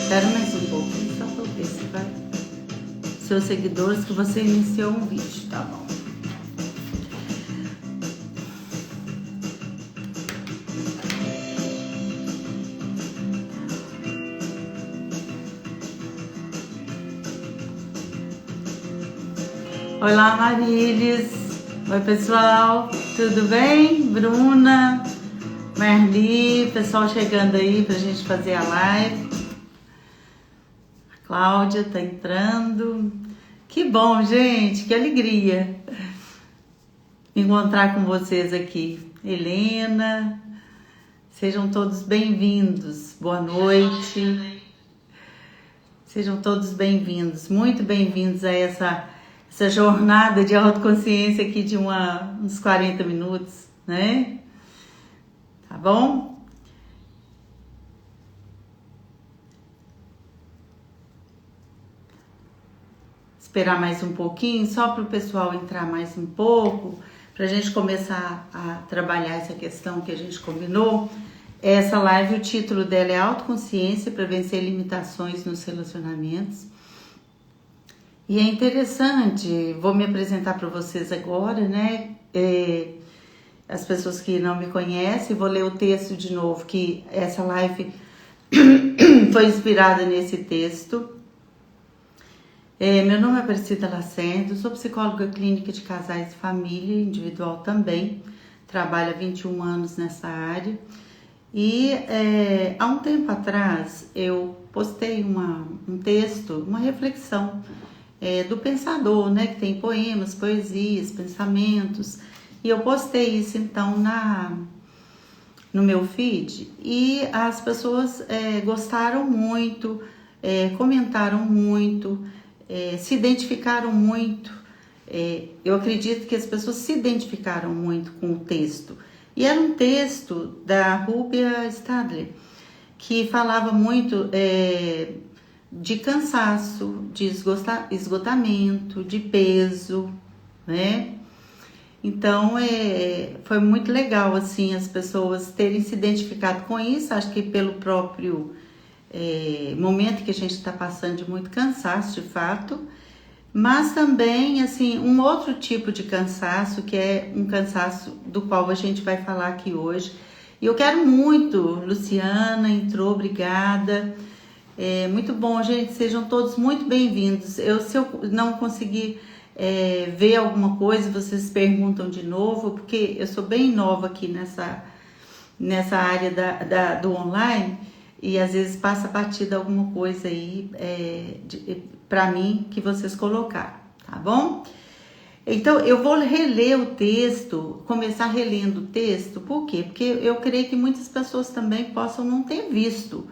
Espera mais um pouquinho, só para ver se vai. Seus seguidores que você iniciou um vídeo, tá bom? Olá, Marilis. Oi, pessoal. Tudo bem? Bruna, Marli, pessoal chegando aí pra gente fazer a live. A Cláudia tá entrando. Que bom, gente. Que alegria encontrar com vocês aqui. Helena, sejam todos bem-vindos. Boa noite. Sejam todos bem-vindos. Muito bem-vindos a essa jornada de autoconsciência aqui de uns 40 minutos, né? Tá bom? Esperar mais um pouquinho, só para o pessoal entrar mais um pouco, para a gente começar a trabalhar essa questão que a gente combinou. Essa live, o título dela é Autoconsciência para vencer limitações nos relacionamentos. E é interessante, vou me apresentar para vocês agora, né? As pessoas que não me conhecem, vou ler o texto de novo, que essa live foi inspirada nesse texto. Meu nome é Aparecida Lacerda, sou psicóloga clínica de casais e família, individual também, trabalho há 21 anos nessa área. E há um tempo atrás eu postei um texto, uma reflexão, do pensador, né, que tem poemas, poesias, pensamentos, e eu postei isso então no meu feed, e as pessoas gostaram muito, comentaram muito, se identificaram muito. Eu acredito que as pessoas se identificaram muito com o texto, e era um texto da Rúbia Stadler, que falava muito de cansaço, de esgotamento, de peso, né? Então, foi muito legal, assim, as pessoas terem se identificado com isso, acho que pelo próprio momento que a gente está passando de muito cansaço, de fato, mas também, assim, um outro tipo de cansaço, que é um cansaço do qual a gente vai falar aqui hoje. E eu quero muito, Luciana entrou, obrigada. Muito bom, gente, sejam todos muito bem-vindos. Se eu não conseguir ver alguma coisa, vocês perguntam de novo, porque eu sou bem nova aqui nessa área do online, e às vezes passa batida alguma coisa aí para mim que vocês colocaram, tá bom? Então, eu vou reler o texto, começar relendo o texto, por quê? Porque eu creio que muitas pessoas também possam não ter visto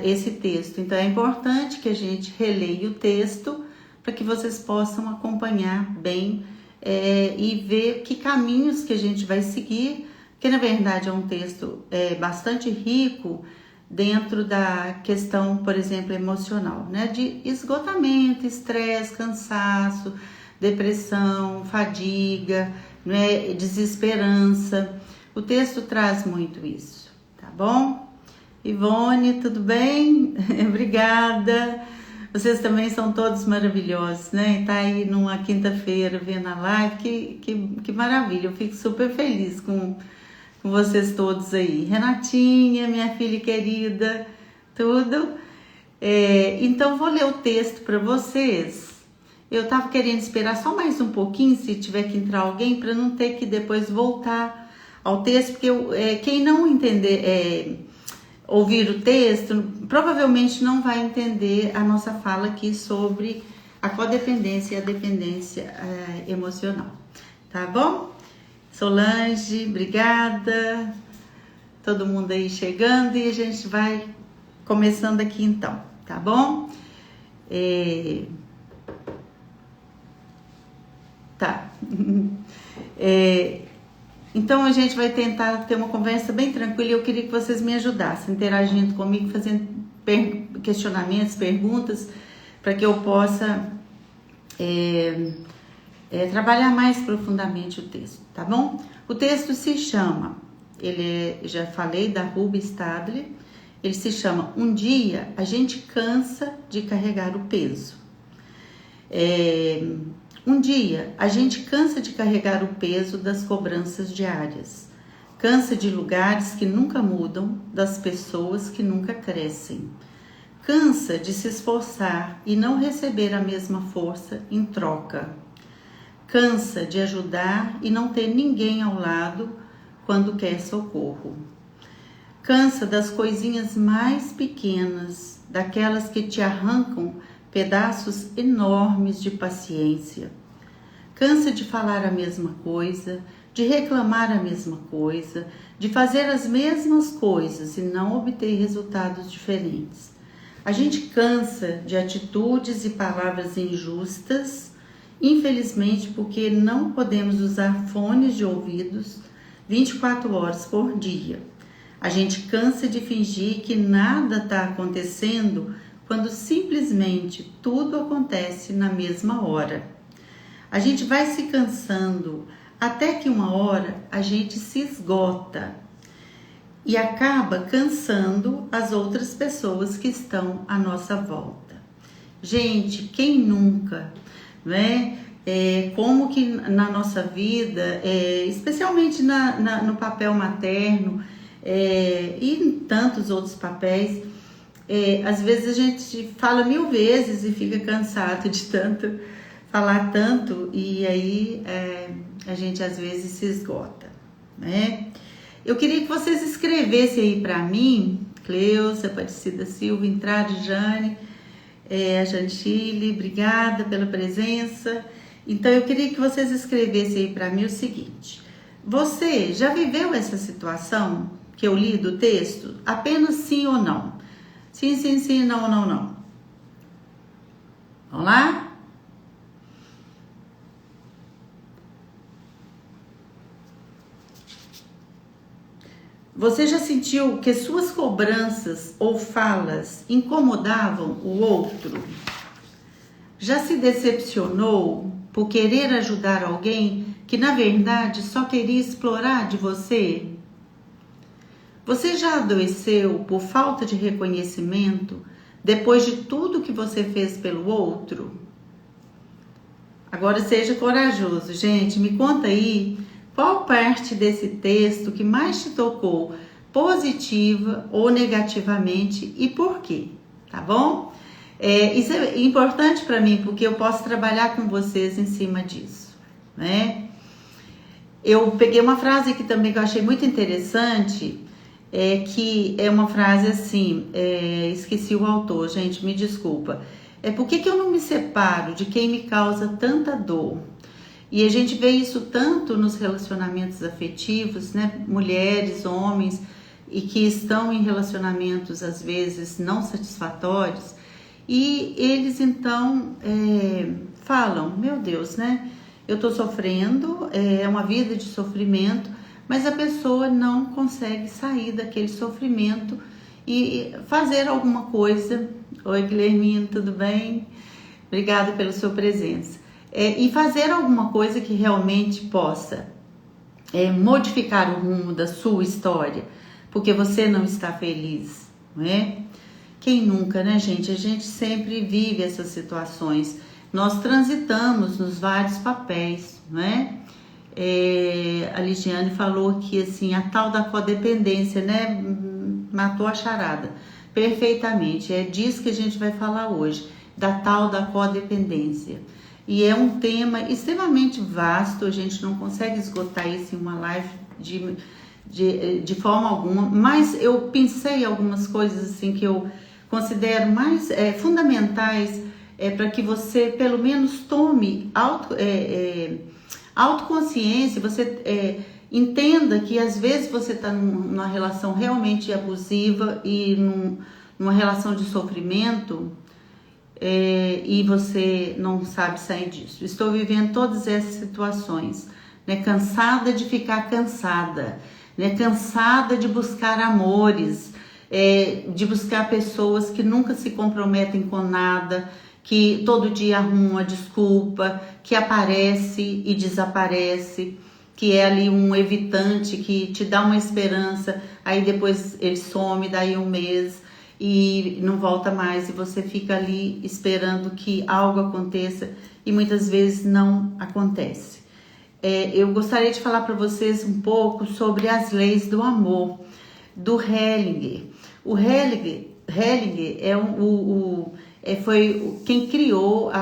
esse texto. Então, é importante que a gente releia o texto para que vocês possam acompanhar bem e ver que caminhos que a gente vai seguir, que na verdade é um texto bastante rico dentro da questão, por exemplo, emocional, né? De esgotamento, estresse, cansaço, depressão, fadiga, né? Desesperança. O texto traz muito isso, tá bom? Ivone, tudo bem? Obrigada. Vocês também são todos maravilhosos, né? Tá aí numa quinta-feira vendo a live, que maravilha. Eu fico super feliz com vocês todos aí. Renatinha, minha filha querida, tudo. Então, vou ler o texto para vocês. Eu tava querendo esperar só mais um pouquinho, se tiver que entrar alguém, para não ter que depois voltar ao texto, porque quem não entender... ouvir o texto, provavelmente não vai entender a nossa fala aqui sobre a codependência e a dependência emocional, tá bom? Solange, obrigada, todo mundo aí chegando, e a gente vai começando aqui então, tá bom? Tá. Então, a gente vai tentar ter uma conversa bem tranquila, e eu queria que vocês me ajudassem, interagindo comigo, fazendo questionamentos, perguntas, para que eu possa trabalhar mais profundamente o texto, tá bom? O texto se chama, já falei, da Rúbia Stadler, Ele se chama Um Dia a Gente Cansa de Carregar o Peso. Um dia a gente cansa de carregar o peso das cobranças diárias, cansa de lugares que nunca mudam, das pessoas que nunca crescem, cansa de se esforçar e não receber a mesma força em troca, cansa de ajudar e não ter ninguém ao lado quando quer socorro, cansa das coisinhas mais pequenas, daquelas que te arrancam pedaços enormes de paciência. Cansa de falar a mesma coisa, de reclamar a mesma coisa, de fazer as mesmas coisas e não obter resultados diferentes. A gente cansa de atitudes e palavras injustas, infelizmente porque não podemos usar fones de ouvidos 24 horas por dia. A gente cansa de fingir que nada está acontecendo quando simplesmente tudo acontece na mesma hora. A gente vai se cansando até que uma hora a gente se esgota e acaba cansando as outras pessoas que estão à nossa volta. Gente, quem nunca, né? Como que na nossa vida, especialmente no papel materno e em tantos outros papéis, às vezes a gente fala 1000 vezes e fica cansado de tanto falar tanto, e aí a gente às vezes se esgota, né? Eu queria que vocês escrevessem aí para mim, Cleusa, Aparecida Silva, Intrade, Jane, a Jantile, obrigada pela presença. Então eu queria que vocês escrevessem aí para mim o seguinte: você já viveu essa situação que eu li do texto? Apenas sim ou não? Sim, sim, sim, não, não, não. Vamos lá? Você já sentiu que suas cobranças ou falas incomodavam o outro? Já se decepcionou por querer ajudar alguém que na verdade só queria explorar de você? Você já adoeceu por falta de reconhecimento depois de tudo que você fez pelo outro? Agora seja corajoso, gente, me conta aí qual parte desse texto que mais te tocou, positiva ou negativamente, e por quê, tá bom? Isso é importante para mim, porque eu posso trabalhar com vocês em cima disso, né? Eu peguei uma frase aqui também que eu achei muito interessante, que é uma frase assim, esqueci o autor, gente, me desculpa. Por que eu não me separo de quem me causa tanta dor? E a gente vê isso tanto nos relacionamentos afetivos, né? Mulheres, homens, e que estão em relacionamentos às vezes não satisfatórios, e eles então falam, meu Deus, né? Eu tô sofrendo, é uma vida de sofrimento, mas a pessoa não consegue sair daquele sofrimento e fazer alguma coisa. Oi, Guilhermino, tudo bem? Obrigada pela sua presença. E fazer alguma coisa que realmente possa modificar o rumo da sua história, porque você não está feliz, não é? Quem nunca, né, gente? A gente sempre vive essas situações. Nós transitamos nos vários papéis, não é? A Ligiane falou que assim, a tal da codependência, né? Matou a charada perfeitamente. É disso que a gente vai falar hoje, da tal da codependência. E é um tema extremamente vasto, a gente não consegue esgotar isso em uma live de forma alguma, mas eu pensei algumas coisas assim que eu considero mais fundamentais para que você pelo menos tome autoconsciência, você entenda que às vezes você está numa relação realmente abusiva e numa relação de sofrimento, e você não sabe sair disso. Estou vivendo todas essas situações, né? Cansada de ficar cansada, né? Cansada de buscar amores, de buscar pessoas que nunca se comprometem com nada, que todo dia arrumam uma desculpa, que aparece e desaparece, que é ali um evitante, que te dá uma esperança, aí depois ele some, daí um mês e não volta mais, e você fica ali esperando que algo aconteça e muitas vezes não acontece. Eu gostaria de falar para vocês um pouco sobre as leis do amor, do Hellinger. O Hellinger foi quem criou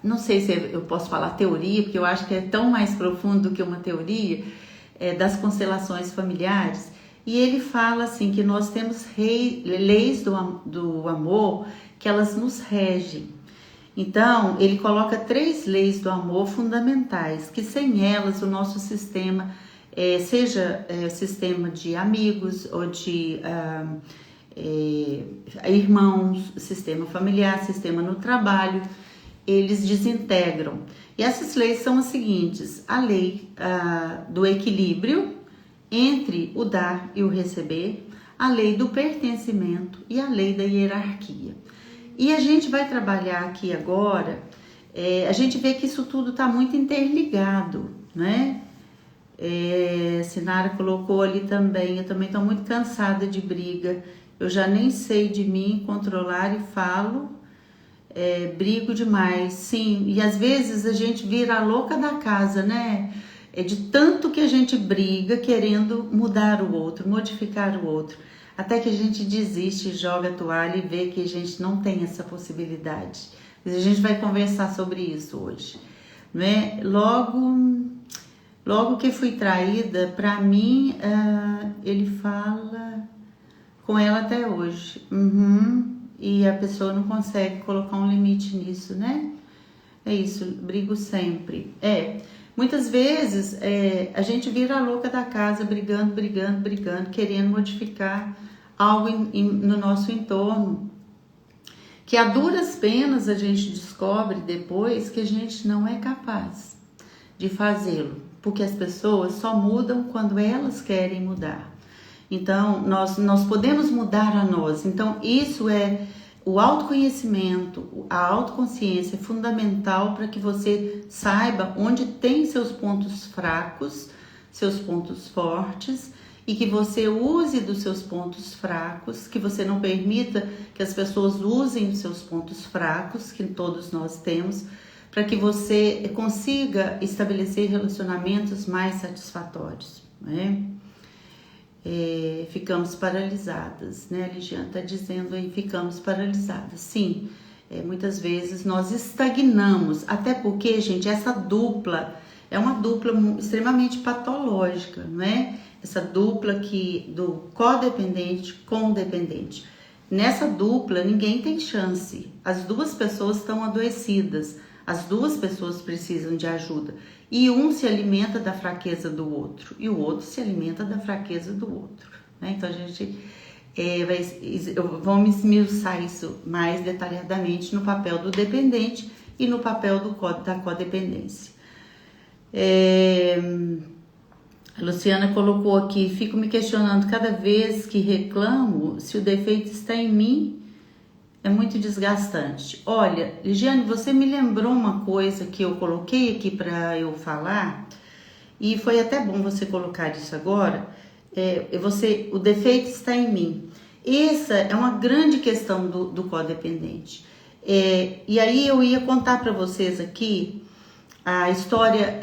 não sei se eu posso falar teoria, porque eu acho que é tão mais profundo do que uma teoria, das constelações familiares. E ele fala assim que nós temos leis do amor que elas nos regem. Então, ele coloca 3 leis do amor fundamentais, que sem elas o nosso sistema, seja sistema de amigos ou de irmãos, sistema familiar, sistema no trabalho, eles desintegram. E essas leis são as seguintes: a lei do equilíbrio entre o dar e o receber, a lei do pertencimento e a lei da hierarquia. E a gente vai trabalhar aqui agora, a gente vê que isso tudo está muito interligado, né? Sinara colocou ali também, eu também estou muito cansada de briga, eu já nem sei de mim controlar e falo, brigo demais, sim, e às vezes a gente vira a louca da casa, né? De tanto que a gente briga querendo mudar o outro, modificar o outro, até que a gente desiste, joga a toalha e vê que a gente não tem essa possibilidade. Mas a gente vai conversar sobre isso hoje, né? Logo que fui traída, para mim, ele fala com ela até hoje. E a pessoa não consegue colocar um limite nisso, né? É isso, brigo sempre. Muitas vezes a gente vira a louca da casa, brigando, querendo modificar algo no nosso entorno, que a duras penas a gente descobre depois que a gente não é capaz de fazê-lo, porque as pessoas só mudam quando elas querem mudar. Então, nós podemos mudar a nós. Então, isso o autoconhecimento, a autoconsciência é fundamental para que você saiba onde tem seus pontos fracos, seus pontos fortes, e que você use dos seus pontos fracos, que você não permita que as pessoas usem os seus pontos fracos, que todos nós temos, para que você consiga estabelecer relacionamentos mais satisfatórios, né? Ficamos paralisadas, né? A Ligiane está dizendo aí, ficamos paralisadas. Sim, muitas vezes nós estagnamos, até porque, gente, essa dupla é uma dupla extremamente patológica, não é? Essa dupla do codependente com o dependente. Nessa dupla, ninguém tem chance. As duas pessoas estão adoecidas, as duas pessoas precisam de ajuda. E um se alimenta da fraqueza do outro, e o outro se alimenta da fraqueza do outro, né? Então, a gente vamos esmiuçar isso mais detalhadamente no papel do dependente e no papel da codependência. A Luciana colocou aqui: fico me questionando cada vez que reclamo se o defeito está em mim. É muito desgastante. Olha, Ligiane, você me lembrou uma coisa que eu coloquei aqui para eu falar, e foi até bom você colocar isso agora. O defeito está em mim. Essa é uma grande questão do codependente. E aí eu ia contar para vocês aqui a história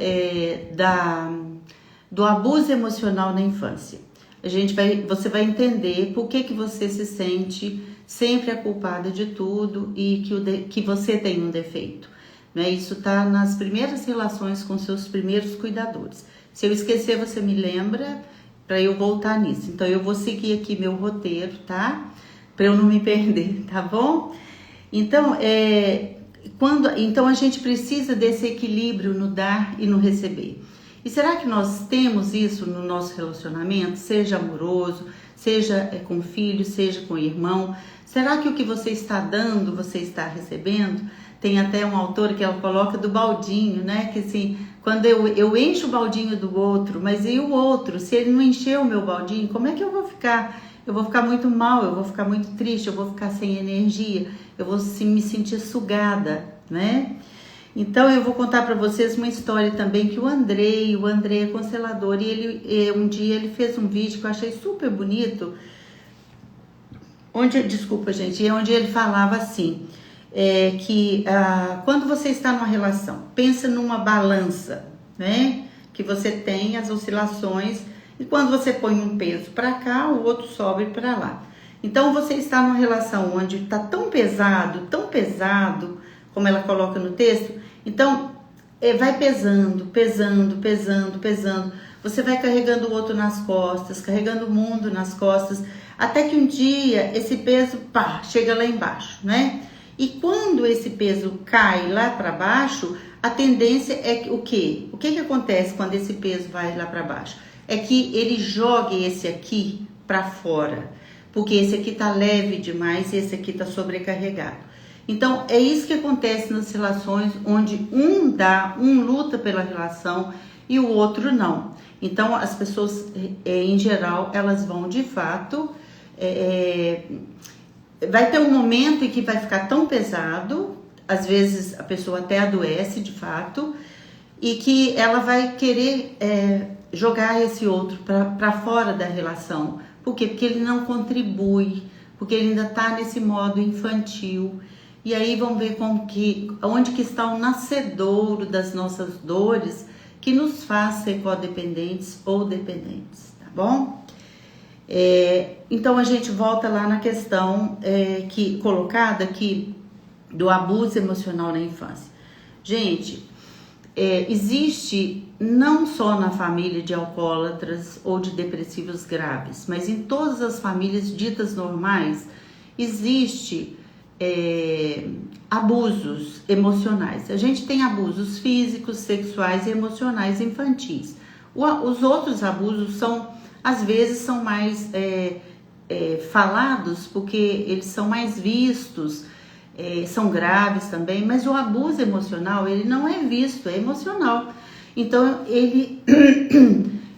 do abuso emocional na infância. Você vai entender por que você se sente sempre a culpada de tudo e que você tem um defeito, né? Isso está nas primeiras relações com seus primeiros cuidadores. Se eu esquecer, você me lembra para eu voltar nisso. Então, eu vou seguir aqui meu roteiro, tá? Para eu não me perder, tá bom? Então, então a gente precisa desse equilíbrio no dar e no receber. E será que nós temos isso no nosso relacionamento, seja amoroso, seja com filho, seja com irmão? Será que o que você está dando, você está recebendo? Tem até uma autora que ela coloca do baldinho, né? Que assim, quando eu encho o baldinho do outro, mas e o outro? Se ele não encher o meu baldinho, como é que eu vou ficar? Eu vou ficar muito mal, eu vou ficar muito triste, eu vou ficar sem energia, eu vou me sentir sugada, né? Então eu vou contar para vocês uma história também que o André é constelador, e ele um dia ele fez um vídeo que eu achei super bonito, onde ele falava assim, que quando você está numa relação, pensa numa balança, né? Que você tem as oscilações, e quando você põe um peso para cá, o outro sobe para lá. Então você está numa relação onde está tão pesado, como ela coloca no texto, então vai pesando. Você vai carregando o outro nas costas, carregando o mundo nas costas, até que um dia esse peso, chega lá embaixo, né? E quando esse peso cai lá para baixo, a tendência é que o quê? O que acontece quando esse peso vai lá para baixo? É que ele jogue esse aqui para fora, porque esse aqui tá leve demais e esse aqui tá sobrecarregado. Então, é isso que acontece nas relações onde um luta pela relação e o outro não. Então, as pessoas, em geral, elas vão de fato... vai ter um momento em que vai ficar tão pesado, às vezes a pessoa até adoece de fato, e que ela vai querer jogar esse outro para fora da relação. Por quê? Porque ele não contribui, porque ele ainda está nesse modo infantil. E aí vamos ver onde que está o nascedouro das nossas dores que nos faz ser codependentes ou dependentes, tá bom? Então a gente volta lá na questão colocada aqui do abuso emocional na infância. Gente, existe não só na família de alcoólatras ou de depressivos graves, mas em todas as famílias ditas normais existe abusos emocionais. A gente tem abusos físicos, sexuais e emocionais infantis. Os outros abusos às vezes são mais falados porque eles são mais vistos, são graves também, mas o abuso emocional, ele não é visto, é emocional. Então, ele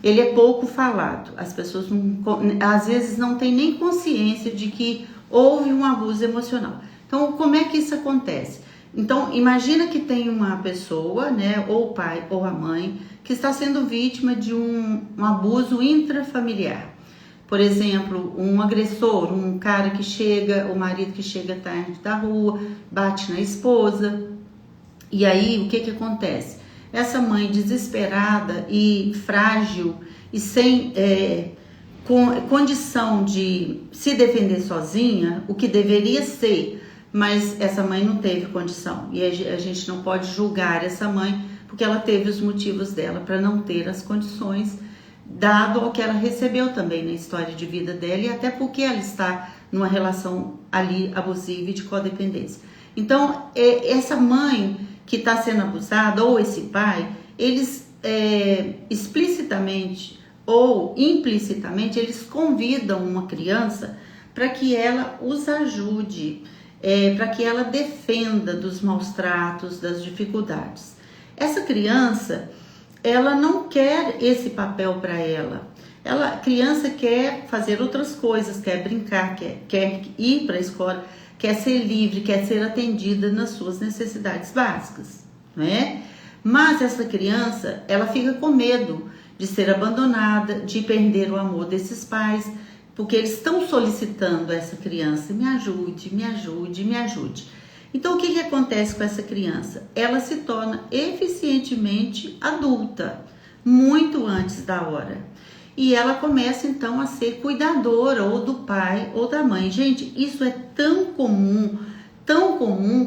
é pouco falado. As pessoas às vezes não têm nem consciência de que houve um abuso emocional. Então, como é que isso acontece? Então, imagina que tem uma pessoa, né, ou o pai ou a mãe, que está sendo vítima de um abuso intrafamiliar. Por exemplo, um agressor, um cara o marido que chega tarde da rua, bate na esposa. E aí, o que acontece? Essa mãe desesperada e frágil e sem condição de se defender sozinha, o que deveria ser, mas essa mãe não teve condição. E a gente não pode julgar essa mãe, porque ela teve os motivos dela para não ter as condições, dado ao que ela recebeu também na história de vida dela, e até porque ela está numa relação ali abusiva e de codependência. Então, essa mãe que está sendo abusada, ou esse pai, eles explicitamente ou implicitamente, eles convidam uma criança para que ela os ajude, para que ela defenda dos maus tratos, das dificuldades. Essa criança, ela não quer esse papel para ela. A criança quer fazer outras coisas, quer brincar, quer ir para a escola, quer ser livre, quer ser atendida nas suas necessidades básicas, não é? Mas essa criança, ela fica com medo de ser abandonada, de perder o amor desses pais, porque eles estão solicitando a essa criança, me ajude, me ajude, me ajude. Então, o que acontece com essa criança? Ela se torna eficientemente adulta, muito antes da hora. E ela começa, então, a ser cuidadora ou do pai ou da mãe. Gente, isso é tão comum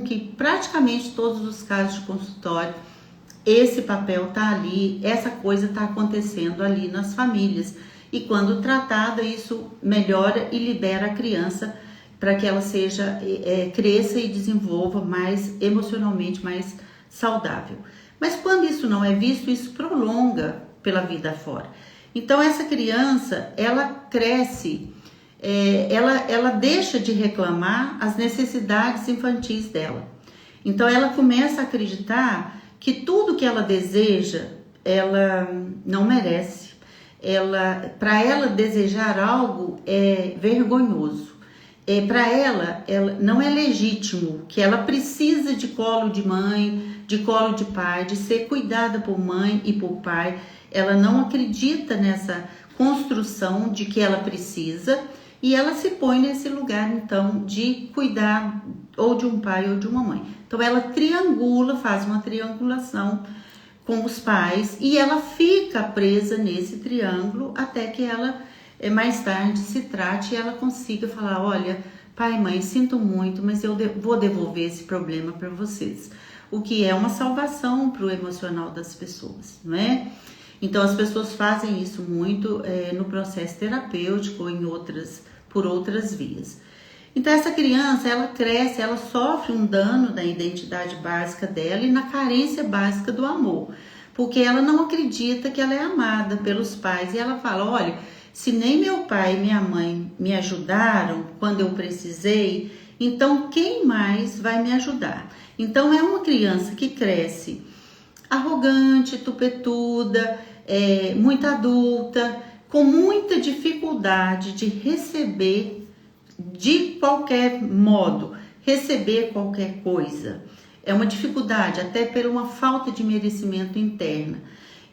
que praticamente todos os casos de consultório, esse papel tá ali, essa coisa tá acontecendo ali nas famílias. E quando tratada, isso melhora e libera a criança para que ela cresça e desenvolva mais emocionalmente mais saudável. Mas quando isso não é visto, isso prolonga pela vida fora. Então essa criança, ela cresce, ela deixa de reclamar as necessidades infantis dela. Então ela começa a acreditar que tudo que ela deseja, ela não merece. Para ela desejar algo é vergonhoso. para ela não é legítimo, que ela precisa de colo de mãe, de colo de pai, de ser cuidada por mãe e por pai. Ela não acredita nessa construção de que ela precisa e ela se põe nesse lugar, então, de cuidar ou de um pai ou de uma mãe. Então, ela triangula, faz uma triangulação com os pais e ela fica presa nesse triângulo até que ela mais tarde se trate e ela consiga falar, olha, pai e mãe, sinto muito, mas eu vou devolver esse problema para vocês. O que é uma salvação para o emocional das pessoas, não é? Então as pessoas fazem isso muito no processo terapêutico ou por outras vias. Então essa criança, ela cresce, ela sofre um dano na identidade básica dela e na carência básica do amor, porque ela não acredita que ela é amada pelos pais e ela fala, olha, se nem meu pai e minha mãe me ajudaram quando eu precisei, então quem mais vai me ajudar? Então é uma criança que cresce arrogante, tupetuda, muito adulta, com muita dificuldade de receber de qualquer modo, receber qualquer coisa. É uma dificuldade, até por uma falta de merecimento interna.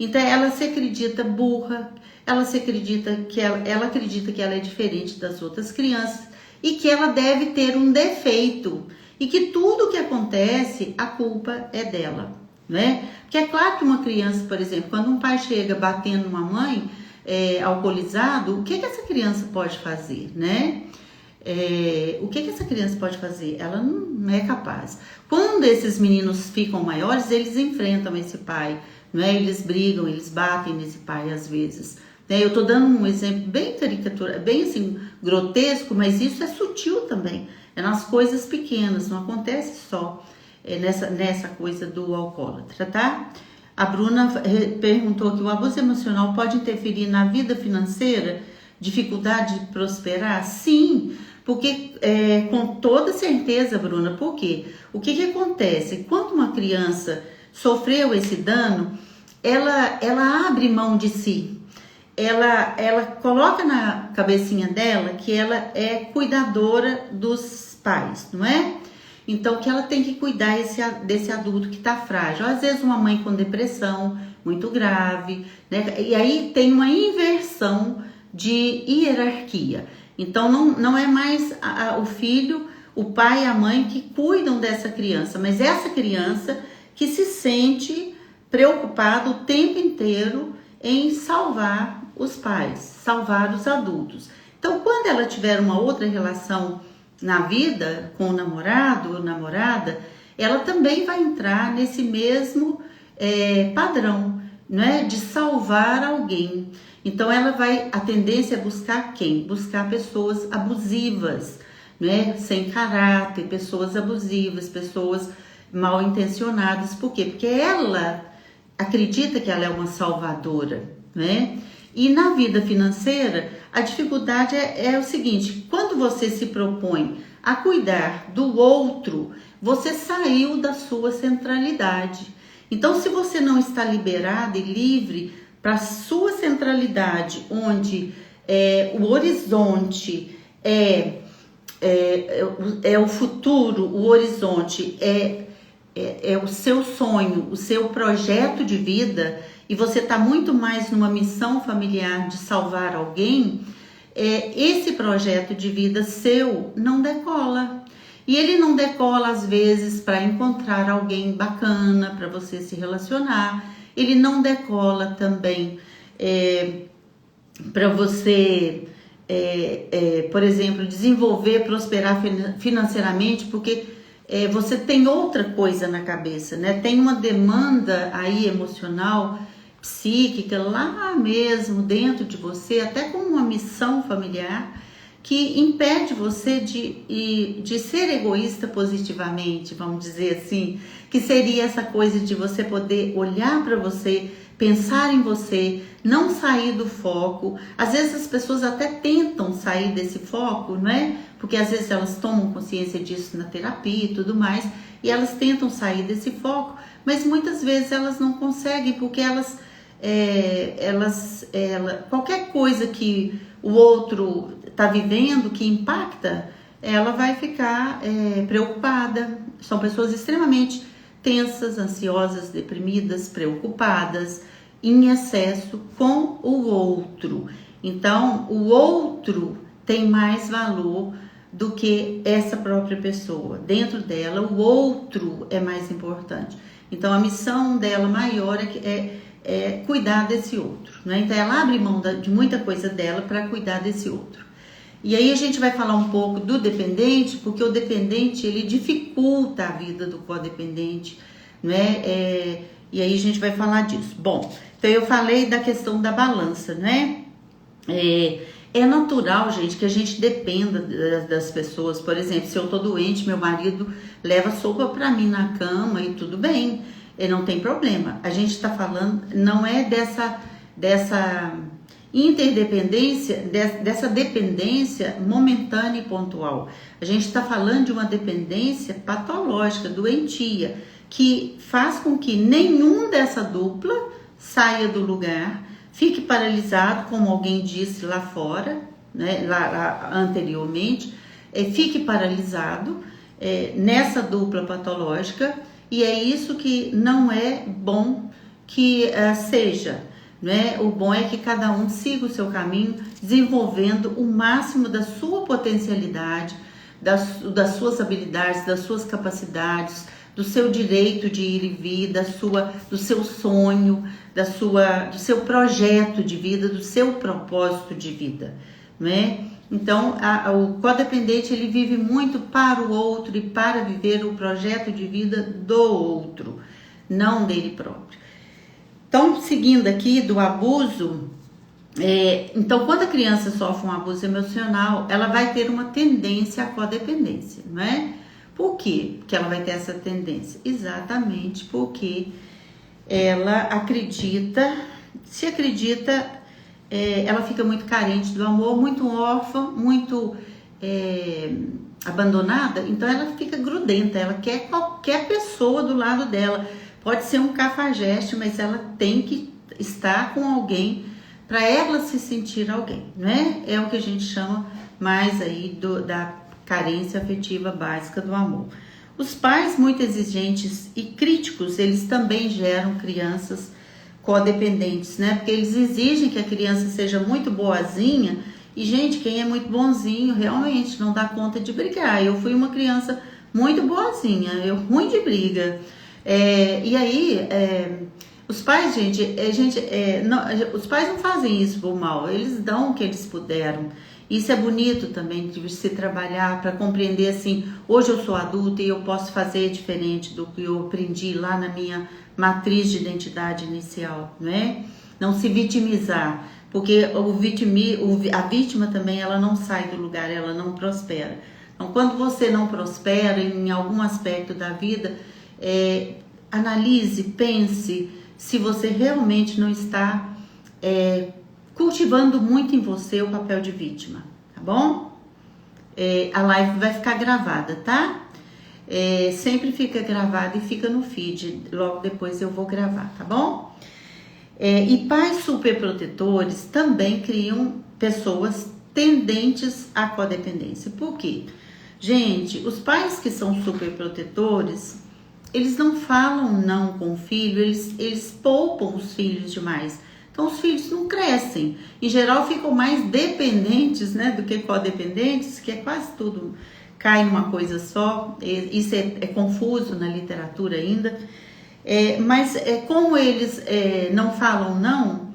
Então ela se acredita burra, ela acredita que ela é diferente das outras crianças e que ela deve ter um defeito e que tudo que acontece, a culpa é dela, né? Porque é claro que uma criança, por exemplo, quando um pai chega batendo uma mãe alcoolizado, o que essa criança pode fazer, né? O que essa criança pode fazer? Ela não é capaz. Quando esses meninos ficam maiores, eles enfrentam esse pai, não é? Eles brigam, eles batem nesse pai às vezes. Eu tô dando um exemplo bem caricatura, bem assim, grotesco, mas isso é sutil também. É nas coisas pequenas, não acontece só nessa coisa do alcoólatra, tá? A Bruna perguntou que o abuso emocional pode interferir na vida financeira, dificuldade de prosperar? Sim, porque com toda certeza, Bruna, por quê? O que acontece? Quando uma criança sofreu esse dano, ela abre mão de si. Ela coloca na cabecinha dela que ela é cuidadora dos pais, não é? Então, que ela tem que cuidar desse adulto que está frágil. Às vezes, uma mãe com depressão muito grave, né? E aí tem uma inversão de hierarquia. Então, não é mais o filho, o pai e a mãe que cuidam dessa criança, mas essa criança que se sente preocupada o tempo inteiro em salvar os pais, salvar os adultos. Então, quando ela tiver uma outra relação na vida com o namorado ou namorada, ela também vai entrar nesse mesmo padrão, né, de salvar alguém. Então, a tendência é buscar quem? Buscar pessoas abusivas, né, sem caráter, pessoas abusivas, pessoas mal intencionadas. Por quê? Porque ela acredita que ela é uma salvadora, né? E na vida financeira, a dificuldade é o seguinte, quando você se propõe a cuidar do outro, você saiu da sua centralidade. Então, se você não está liberada e livre para a sua centralidade, onde o horizonte é o futuro, o horizonte é o seu sonho, o seu projeto de vida, e você está muito mais numa missão familiar de salvar alguém, esse projeto de vida seu não decola. E ele não decola, às vezes, para encontrar alguém bacana, para você se relacionar. Ele não decola também para você, por exemplo, desenvolver, prosperar financeiramente, porque você tem outra coisa na cabeça, né? Tem uma demanda aí emocional, psíquica, lá mesmo dentro de você, até com uma missão familiar, que impede você de ser egoísta positivamente, vamos dizer assim, que seria essa coisa de você poder olhar para você, pensar em você, não sair do foco. Às vezes as pessoas até tentam sair desse foco, não é? Porque às vezes elas tomam consciência disso na terapia e tudo mais, e elas tentam sair desse foco, mas muitas vezes elas não conseguem, porque qualquer coisa que o outro está vivendo, que impacta ela vai ficar preocupada. São pessoas extremamente tensas, ansiosas, deprimidas, preocupadas, em excesso com o outro. Então, o outro tem mais valor do que essa própria pessoa. Dentro dela, o outro é mais importante. Então, a missão dela maior é cuidar desse outro, né? Então, ela abre mão de muita coisa dela para cuidar desse outro. E aí a gente vai falar um pouco do dependente, porque o dependente, ele dificulta a vida do codependente, né? E aí a gente vai falar disso. Bom, então eu falei da questão da balança, né? É natural, gente, que a gente dependa das pessoas. Por exemplo, se eu tô doente, meu marido leva sopa pra mim na cama e tudo bem, não tem problema. A gente tá falando, não é dessa interdependência, dessa dependência momentânea e pontual. A gente está falando de uma dependência patológica, doentia, que faz com que nenhum dessa dupla saia do lugar, fique paralisado, como alguém disse lá fora, né, lá anteriormente, fique paralisado nessa dupla patológica, e é isso que não é bom que seja. Né? O bom é que cada um siga o seu caminho, desenvolvendo o máximo da sua potencialidade, das suas habilidades, das suas capacidades, do seu direito de ir e vir, do seu sonho, do seu projeto de vida, do seu propósito de vida, né? Então, o codependente, ele vive muito para o outro e para viver o projeto de vida do outro, não dele próprio. Então, seguindo aqui do abuso, então quando a criança sofre um abuso emocional, ela vai ter uma tendência à codependência, não é? Por quê que ela vai ter essa tendência? Exatamente porque ela acredita, ela fica muito carente do amor, muito órfã, muito abandonada, então ela fica grudenta, ela quer qualquer pessoa do lado dela. Pode ser um cafajeste, mas ela tem que estar com alguém para ela se sentir alguém, né? É o que a gente chama mais aí da carência afetiva básica do amor. Os pais muito exigentes e críticos, eles também geram crianças codependentes, né? Porque eles exigem que a criança seja muito boazinha e, gente, quem é muito bonzinho realmente não dá conta de brigar. Eu fui uma criança muito boazinha, ruim de briga. E aí, os pais, os pais não fazem isso por mal, eles dão o que eles puderam. Isso é bonito também de se trabalhar para compreender assim, hoje eu sou adulta e eu posso fazer diferente do que eu aprendi lá na minha matriz de identidade inicial, né? Não se vitimizar, porque a vítima também, ela não sai do lugar, ela não prospera. Então, quando você não prospera em algum aspecto da vida, analise, pense se você realmente não está cultivando muito em você o papel de vítima, tá bom? A live vai ficar gravada, tá? Sempre fica gravada e fica no feed, logo depois eu vou gravar, tá bom? E pais superprotetores também criam pessoas tendentes à codependência. Por quê? Gente, os pais que são superprotetores, eles não falam não com o filho, eles poupam os filhos demais. Então, os filhos não crescem. Em geral, ficam mais dependentes, né, do que codependentes, que é quase tudo, cai numa coisa só. Isso é confuso na literatura ainda. Mas como eles não falam não,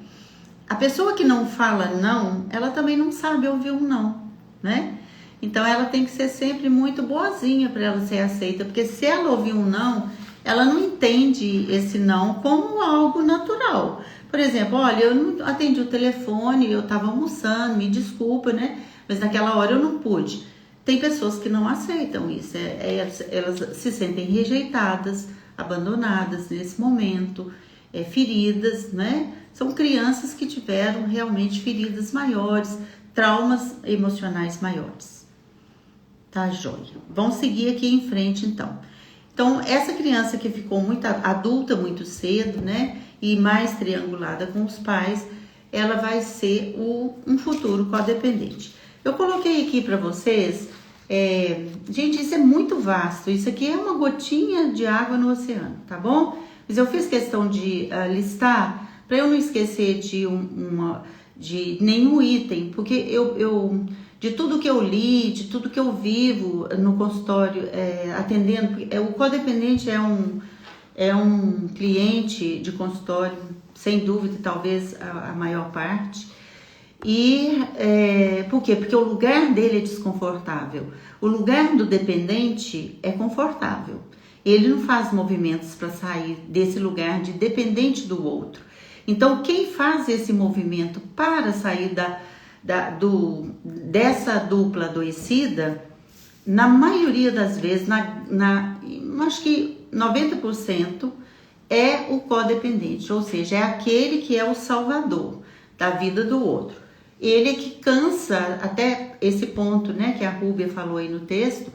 a pessoa que não fala não, ela também não sabe ouvir um não, né? Então, ela tem que ser sempre muito boazinha para ela ser aceita, porque se ela ouvir um não, ela não entende esse não como algo natural. Por exemplo, olha, eu não atendi o telefone, eu estava almoçando, me desculpa, né? Mas naquela hora eu não pude. Tem pessoas que não aceitam isso, elas se sentem rejeitadas, abandonadas nesse momento, feridas, né? São crianças que tiveram realmente feridas maiores, traumas emocionais maiores. Tá, joia? Vamos seguir aqui em frente, então. Então, essa criança que ficou muito adulta muito cedo, né? E mais triangulada com os pais, ela vai ser um futuro codependente. Eu coloquei aqui para vocês Gente, isso é muito vasto. Isso aqui é uma gotinha de água no oceano, tá bom? Mas eu fiz questão de listar para eu não esquecer de nenhum item, porque de tudo que eu li, de tudo que eu vivo no consultório atendendo, o codependente é um cliente de consultório, sem dúvida, talvez a maior parte. E por quê? Porque o lugar dele é desconfortável. O lugar do dependente é confortável. Ele não faz movimentos para sair desse lugar de dependente do outro. Então, quem faz esse movimento para sair dessa dupla adoecida, na maioria das vezes, acho que 90%, é o codependente, ou seja, é aquele que é o salvador da vida do outro. Ele é que cansa, até esse ponto, né, que a Rúbia falou aí no texto,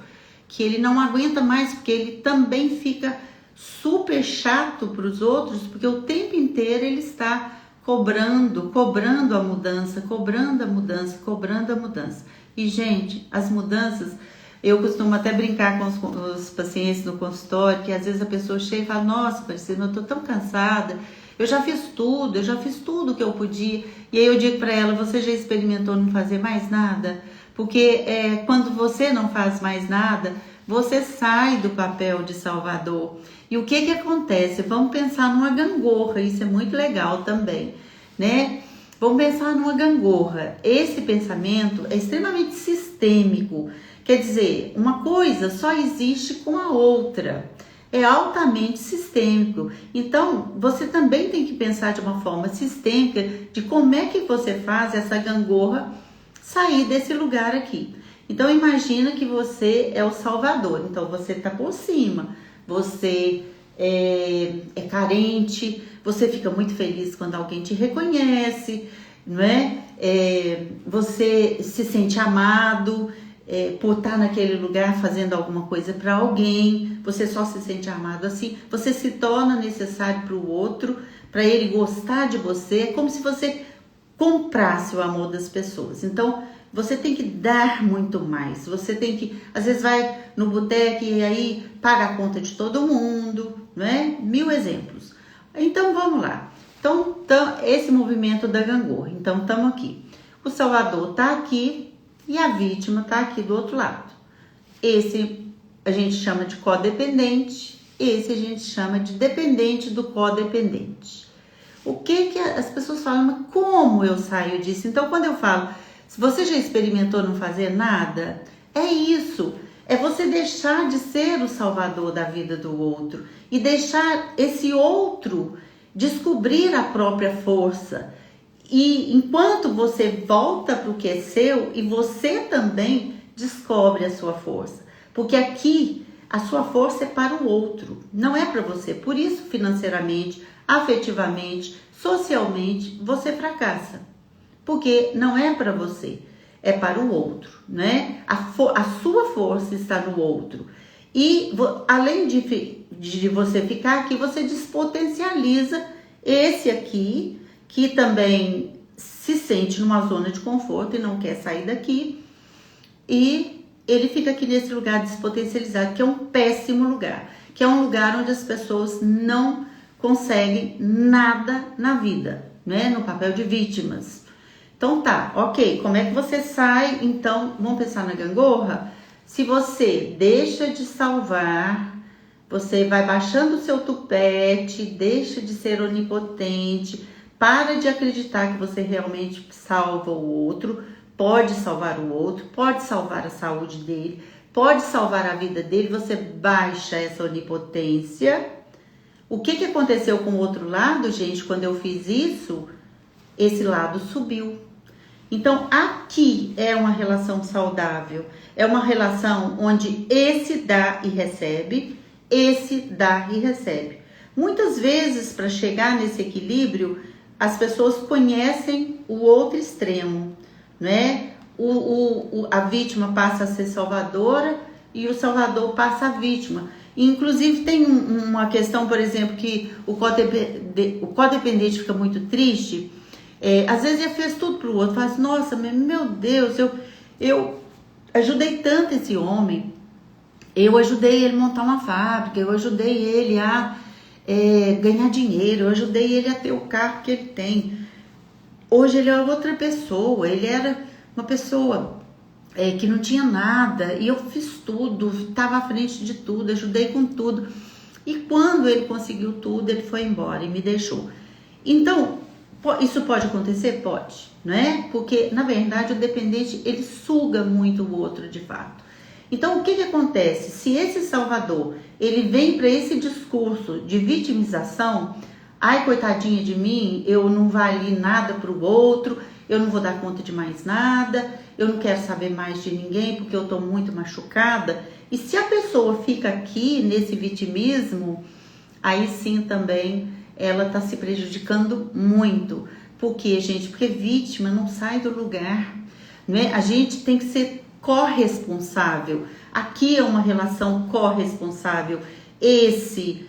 que ele não aguenta mais, porque ele também fica super chato para os outros, porque o tempo inteiro ele está cobrando a mudança, cobrando a mudança, cobrando a mudança. E, gente, as mudanças, eu costumo até brincar com os pacientes no consultório, que às vezes a pessoa chega e fala, nossa, Priscila, eu tô tão cansada, eu já fiz tudo que eu podia. E aí eu digo para ela, você já experimentou não fazer mais nada? Porque quando você não faz mais nada, você sai do papel de salvador. E o que acontece? Vamos pensar numa gangorra, isso é muito legal também, né? Vamos pensar numa gangorra. Esse pensamento é extremamente sistêmico. Quer dizer, uma coisa só existe com a outra. É altamente sistêmico. Então, você também tem que pensar de uma forma sistêmica de como é que você faz essa gangorra sair desse lugar aqui. Então, imagina que você é o salvador. Então, você está por cima. Você é carente. Você fica muito feliz quando alguém te reconhece, não é? Você se sente amado. Por estar naquele lugar fazendo alguma coisa para alguém, você só se sente amado assim, você se torna necessário para o outro, para ele gostar de você, é como se você comprasse o amor das pessoas. Então, você tem que dar muito mais, você tem que, às vezes vai no boteco e aí paga a conta de todo mundo, não é? 1000 exemplos. Então, vamos lá. Então, esse movimento da gangorra. Então, estamos aqui. O salvador está aqui, e a vítima está aqui do outro lado. Esse a gente chama de codependente, esse a gente chama de dependente do codependente. O que as pessoas falam, mas como eu saio disso? Então, quando eu falo, se você já experimentou não fazer nada, é isso. É você deixar de ser o salvador da vida do outro e deixar esse outro descobrir a própria força. E enquanto você volta para o que é seu, e você também descobre a sua força. Porque aqui a sua força é para o outro, não é para você. Por isso, financeiramente, afetivamente, socialmente, você fracassa. Porque não é para você, é para o outro, né? A sua força está no outro. E além de você ficar aqui, você despotencializa esse aqui, que também se sente numa zona de conforto e não quer sair daqui, e ele fica aqui nesse lugar despotencializado, que é um péssimo lugar, que é um lugar onde as pessoas não conseguem nada na vida, né? No papel de vítimas. Então tá, ok, como é que você sai? Então, vamos pensar na gangorra? Se você deixa de salvar, você vai baixando o seu tupete, deixa de ser onipotente, para de acreditar que você realmente salva o outro, pode salvar o outro, pode salvar a saúde dele, pode salvar a vida dele, você baixa essa onipotência. O que aconteceu com o outro lado, gente, quando eu fiz isso? Esse lado subiu. Então, aqui é uma relação saudável, é uma relação onde esse dá e recebe, esse dá e recebe. Muitas vezes, para chegar nesse equilíbrio, as pessoas conhecem o outro extremo, né? A vítima passa a ser salvadora e o salvador passa a vítima. E, inclusive, tem uma questão, por exemplo, que o codependente fica muito triste. Às vezes ele fez tudo para o outro, fala assim, nossa, meu Deus, eu ajudei tanto esse homem. Eu ajudei ele a montar uma fábrica, eu ajudei ele a ganhar dinheiro, eu ajudei ele a ter o carro que ele tem. Hoje ele é outra pessoa, ele era uma pessoa que não tinha nada, e eu fiz tudo, estava à frente de tudo, ajudei com tudo. E quando ele conseguiu tudo, ele foi embora e me deixou. Então, isso pode acontecer? Pode, não é? Porque, na verdade, o dependente, ele suga muito o outro de fato. Então, o que acontece? Se esse salvador, ele vem para esse discurso de vitimização, ai, coitadinha de mim, eu não vali nada para o outro, eu não vou dar conta de mais nada, eu não quero saber mais de ninguém porque eu estou muito machucada. E se a pessoa fica aqui nesse vitimismo, aí sim também ela está se prejudicando muito. Por quê, gente? Porque vítima não sai do lugar, né? A gente tem que ser corresponsável. Aqui é uma relação corresponsável. Esse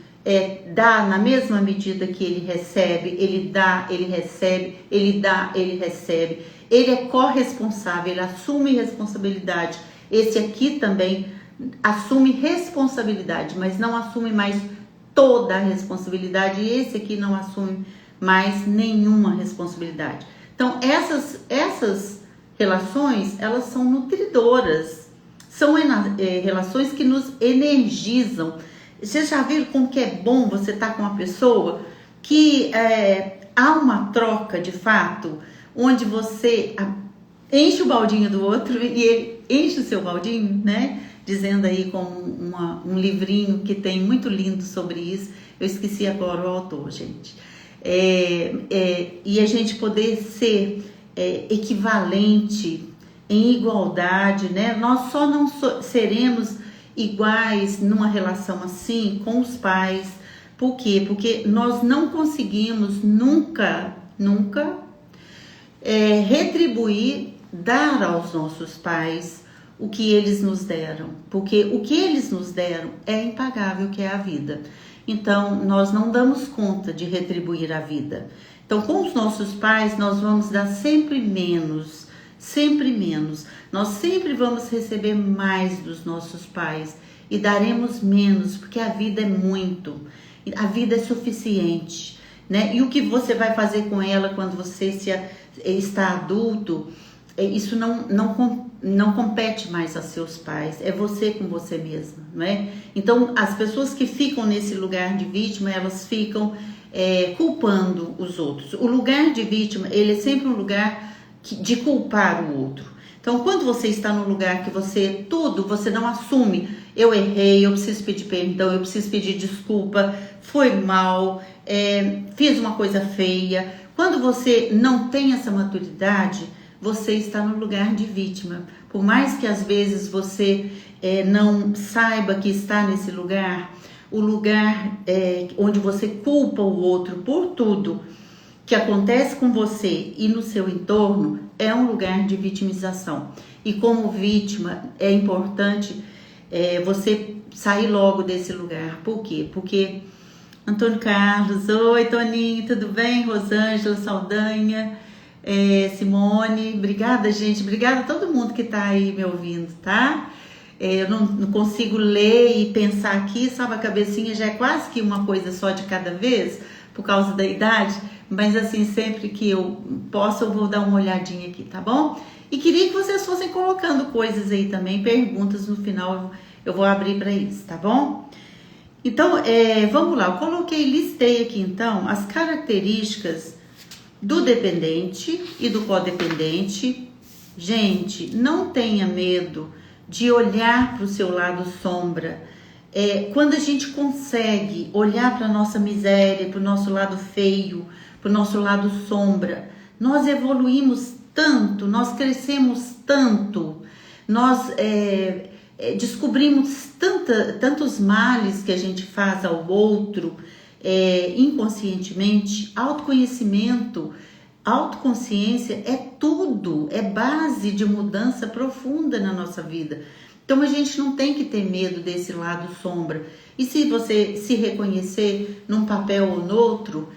dá na mesma medida que ele recebe, ele dá, ele recebe, ele dá, ele recebe. Ele é corresponsável, ele assume responsabilidade. Esse aqui também assume responsabilidade, mas não assume mais toda a responsabilidade. E esse aqui não assume mais nenhuma responsabilidade. Então, essas relações, elas são nutridoras. São relações que nos energizam. Vocês já viram como que é bom você estar com uma pessoa que há uma troca de fato, onde você enche o baldinho do outro e ele enche o seu baldinho, né? Dizendo aí com um livrinho que tem muito lindo sobre isso. Eu esqueci agora o autor, gente. E a gente poder ser equivalente, em igualdade, né? Nós só não seremos iguais numa relação assim com os pais. Por quê? Porque nós não conseguimos nunca retribuir, dar aos nossos pais o que eles nos deram. Porque o que eles nos deram é impagável, que é a vida. Então, nós não damos conta de retribuir a vida. Então, com os nossos pais, nós vamos dar sempre menos. Sempre menos. Nós sempre vamos receber mais dos nossos pais e daremos menos, porque a vida é muito, a vida é suficiente, né? E o que você vai fazer com ela quando você está adulto, isso não compete mais a seus pais, é você com você mesma, não é? Então, as pessoas que ficam nesse lugar de vítima, elas ficam culpando os outros. O lugar de vítima, ele é sempre um lugar de culpar o outro. Então, quando você está no lugar que você não assume, eu errei, eu preciso pedir perdão, eu preciso pedir desculpa, foi mal, fiz uma coisa feia. Quando você não tem essa maturidade, você está no lugar de vítima. Por mais que às vezes você não saiba que está nesse lugar, o lugar onde você culpa o outro por tudo que acontece com você e no seu entorno, é um lugar de vitimização. E como vítima, é importante você sair logo desse lugar. Por quê? Porque Antônio Carlos, oi Toninho, tudo bem? Rosângela, Saldanha, Simone, obrigada gente, obrigada a todo mundo que tá aí me ouvindo, tá? Eu não consigo ler e pensar aqui, sabe, a cabecinha já é quase que uma coisa só de cada vez, por causa da idade, mas assim, sempre que eu posso, eu vou dar uma olhadinha aqui, tá bom? E queria que vocês fossem colocando coisas aí também, perguntas no final, eu vou abrir para isso, tá bom? Então, vamos lá, listei aqui então as características do dependente e do codependente. Gente, não tenha medo de olhar para o seu lado sombra. Quando a gente consegue olhar para a nossa miséria, para o nosso lado feio, para o nosso lado sombra, nós evoluímos tanto, nós crescemos tanto, nós descobrimos tantos males que a gente faz ao outro inconscientemente. Autoconhecimento, autoconsciência é tudo, é base de mudança profunda na nossa vida. Então a gente não tem que ter medo desse lado sombra. E se você se reconhecer num papel ou no outro,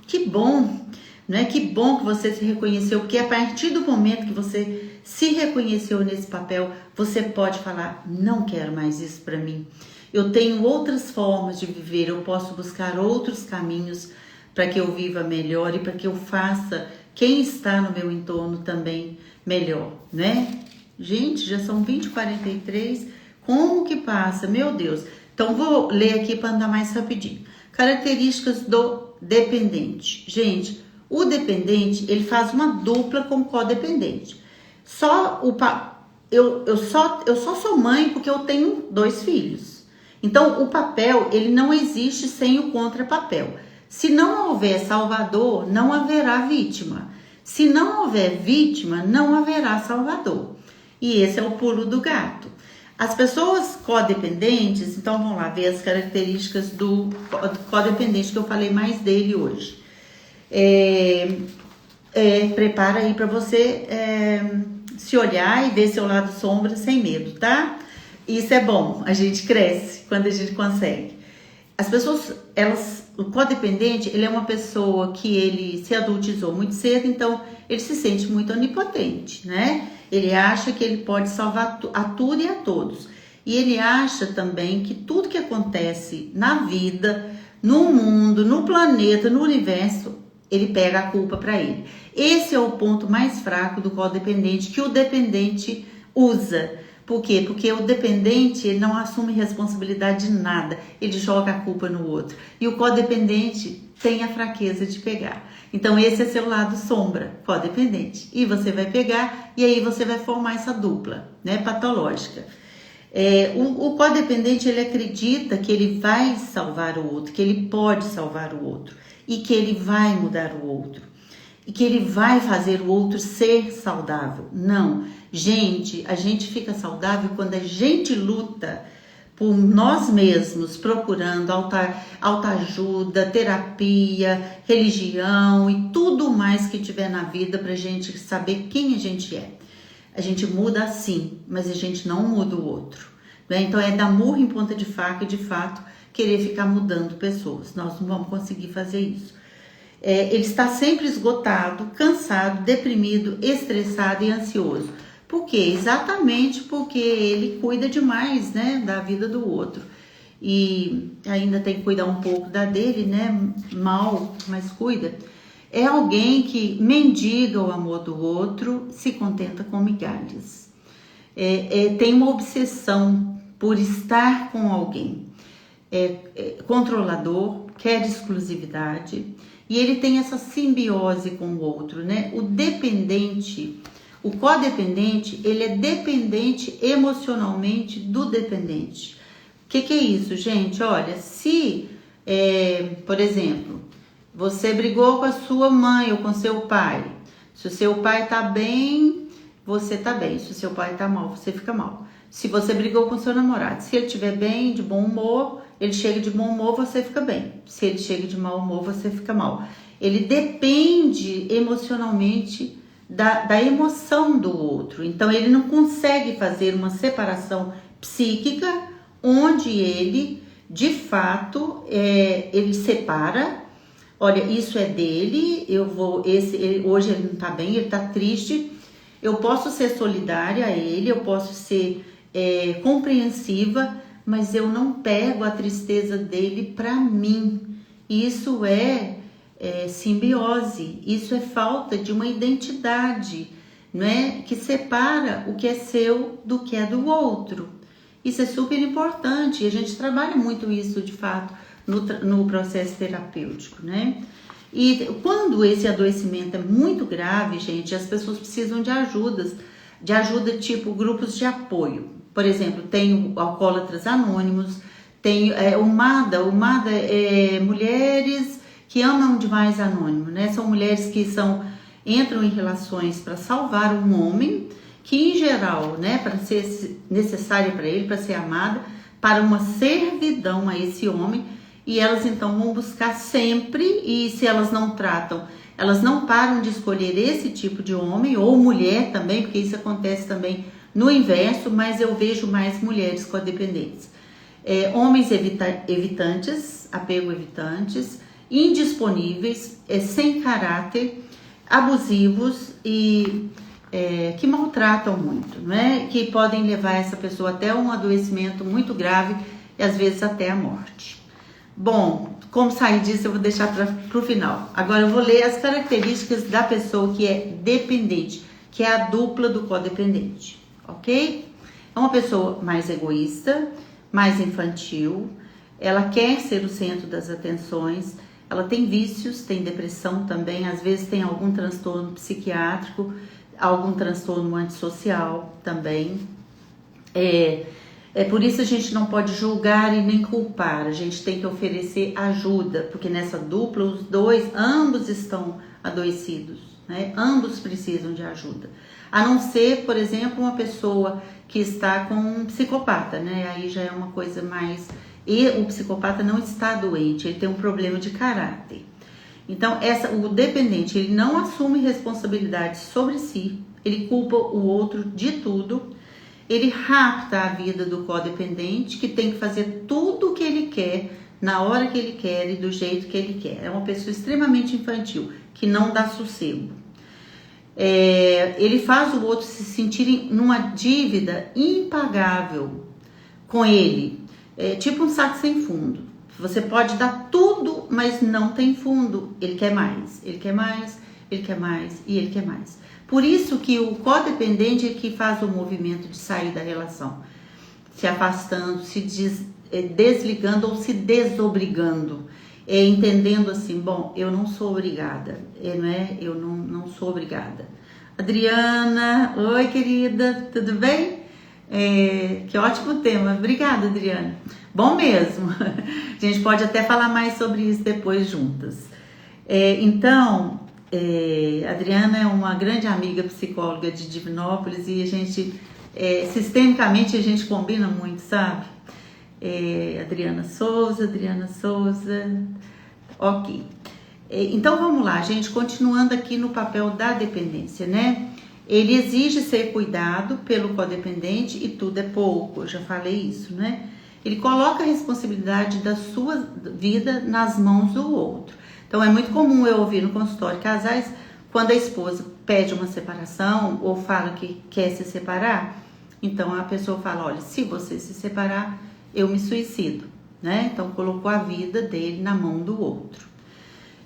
que bom, né? Que bom que você se reconheceu, porque a partir do momento que você se reconheceu nesse papel, você pode falar, não quero mais isso para mim. Eu tenho outras formas de viver, eu posso buscar outros caminhos para que eu viva melhor e para que eu faça quem está no meu entorno também melhor, né? Gente, já são 20h43, como que passa? Meu Deus! Então, vou ler aqui para andar mais rapidinho. Características do dependente. Gente, o dependente, ele faz uma dupla com o codependente. Eu só sou mãe porque eu tenho 2 filhos. Então, o papel, ele não existe sem o contrapapel. Se não houver salvador, não haverá vítima. Se não houver vítima, não haverá salvador. E esse é o pulo do gato. As pessoas codependentes, então vamos lá ver as características do codependente que eu falei mais dele hoje. Prepara aí para você se olhar e ver seu lado sombra sem medo, tá? Isso é bom, a gente cresce quando a gente consegue. As pessoas, o codependente, ele é uma pessoa que ele se adultizou muito cedo, então ele se sente muito onipotente, né? Ele acha que ele pode salvar a tudo e a todos. E ele acha também que tudo que acontece na vida, no mundo, no planeta, no universo, ele pega a culpa para ele. Esse é o ponto mais fraco do codependente que o dependente usa. Por quê? Porque o dependente, ele não assume responsabilidade de nada, ele joga a culpa no outro. E o codependente tem a fraqueza de pegar. Então esse é seu lado sombra, codependente. E você vai pegar e aí você vai formar essa dupla, né, patológica. O codependente, ele acredita que ele vai salvar o outro, que ele pode salvar o outro e que ele vai mudar o outro e que ele vai fazer o outro ser saudável. Não, gente, a gente fica saudável quando a gente luta por nós mesmos, procurando autoajuda, terapia, religião e tudo mais que tiver na vida pra gente saber quem a gente é. A gente muda sim, mas a gente não muda o outro, né? Então é dar murro em ponta de faca e de fato querer ficar mudando pessoas. Nós não vamos conseguir fazer isso. Ele está sempre esgotado, cansado, deprimido, estressado e ansioso. Por quê? Exatamente porque ele cuida demais, né, da vida do outro. E ainda tem que cuidar um pouco da dele, né? Mal, mas cuida. É alguém que mendiga o amor do outro, se contenta com migalhas. Tem uma obsessão por estar com alguém. Controlador, quer exclusividade. E ele tem essa simbiose com o outro, né? O codependente, ele é dependente emocionalmente do dependente. O que é isso, gente? Olha, se, por exemplo, você brigou com a sua mãe ou com seu pai, se o seu pai tá bem, você tá bem. Se o seu pai tá mal, você fica mal. Se você brigou com o seu namorado, se ele estiver bem, de bom humor, ele chega de bom humor, você fica bem. Se ele chega de mau humor, você fica mal. Ele depende emocionalmente da emoção do outro. Então, ele não consegue fazer uma separação psíquica onde ele, de fato, ele separa. Olha, isso é dele, hoje ele não tá bem, ele tá triste. Eu posso ser solidária a ele, eu posso ser compreensiva, mas eu não pego a tristeza dele para mim. Isso é simbiose, isso é falta de uma identidade, não é? Que separa o que é seu do que é do outro. Isso é super importante e a gente trabalha muito isso, de fato, no processo terapêutico, né? E quando esse adoecimento é muito grave, gente, as pessoas precisam de ajuda tipo grupos de apoio. Por exemplo, tem o Alcoólatras Anônimos, tem o MADA é Mulheres que Amam Demais Anônimo, né? São mulheres que entram em relações para salvar um homem que, em geral, né, para ser necessária para ele, para ser amada, para uma servidão a esse homem, e elas então vão buscar sempre, e se elas não tratam, elas não param de escolher esse tipo de homem, ou mulher também, porque isso acontece também no inverso, mas eu vejo mais mulheres codependentes. Homens evitantes, apego evitantes, indisponíveis, sem caráter, abusivos e que maltratam muito, né? Que podem levar essa pessoa até um adoecimento muito grave e às vezes até a morte. Bom, como sair disso eu vou deixar para o final. Agora eu vou ler as características da pessoa que é dependente, que é a dupla do codependente, ok? É uma pessoa mais egoísta, mais infantil, ela quer ser o centro das atenções, ela tem vícios, tem depressão também, às vezes tem algum transtorno psiquiátrico, algum transtorno antissocial também. É por isso a gente não pode julgar e nem culpar, a gente tem que oferecer ajuda, porque nessa dupla os dois, ambos estão adoecidos, né? Ambos precisam de ajuda. A não ser, por exemplo, uma pessoa que está com um psicopata, né? Aí já é uma coisa mais... E o psicopata não está doente, ele tem um problema de caráter. Então, o dependente, ele não assume responsabilidade sobre si, ele culpa o outro de tudo, ele rapta a vida do codependente, que tem que fazer tudo o que ele quer, na hora que ele quer e do jeito que ele quer. É uma pessoa extremamente infantil, que não dá sossego. Ele faz o outro se sentir numa dívida impagável com ele. É tipo um saco sem fundo. Você pode dar tudo, mas não tem fundo. Ele quer mais, ele quer mais, ele quer mais e ele quer mais. Por isso que o codependente é que faz o movimento de sair da relação, se afastando, se desligando ou se desobrigando, entendendo assim, bom, eu não sou obrigada, eu não sou obrigada. Adriana, oi querida, tudo bem? Que ótimo tema, obrigada Adriana. Bom mesmo, a gente pode até falar mais sobre isso depois juntas. Adriana é uma grande amiga psicóloga de Divinópolis e a gente, sistemicamente, a gente combina muito, sabe? Adriana Souza, ok. Então vamos lá, gente, continuando aqui no papel da dependência, né? Ele exige ser cuidado pelo codependente e tudo é pouco, eu já falei isso, né? Ele coloca a responsabilidade da sua vida nas mãos do outro. Então, é muito comum eu ouvir no consultório casais, quando a esposa pede uma separação ou fala que quer se separar, então a pessoa fala, olha, se você se separar, eu me suicido, né? Então, colocou a vida dele na mão do outro.